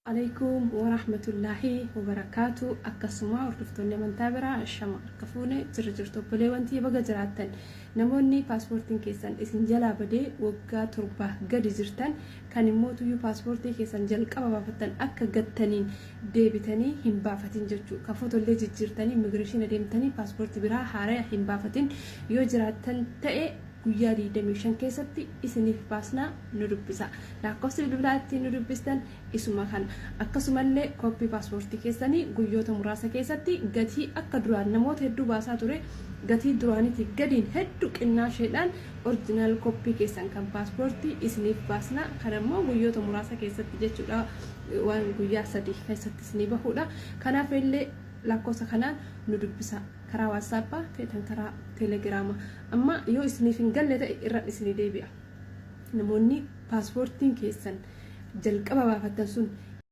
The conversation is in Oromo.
عليكم ورحمة الله وبركاته. أكسمع ورفتوني من تابرة الشمع كفونة ترجرتو بلي وانتي بقى جراتن نموني باسبورتين كيسان اسم جلا بدي وقا تربة قد زرتن كان يموتو يو باسبورتين كيسان جلق أبا فتن أكا قدتنين ديبتني هم بافتن جرجو كفوتو اللي جرتني مغرشين ديمتني باسبورت برا حاري هم بافتن يو جراتن تأي guyyaadii deemishan keessatti isiniif baasna nu dubbisa. Lakkoofsi bilbilaatti nu dubbistan isuma kan akkasumallee koppii paaspoortii keessanii guyyoota muraasa keessatti gatii akka duraan namoota hedduu baasaa ture gatii duraanitti gadiin hedduu qinnaasheedhaan oriijinaal koppii keessan kan paaspoortii isiniif baasna. Kan immoo guyyoota muraasa keessatti jechuudha waan guyyaa 3 keessatti isinii bahuudha. Kanaaf illee lakkoofsa kanaan nu dubbisa. karaa WhatsApp feetan karaa Telegram amma yoo isiniif hin galle ta'e irra isinii deebi'a. Namoonni paaspoortiin keessan jalqaba baafatan sun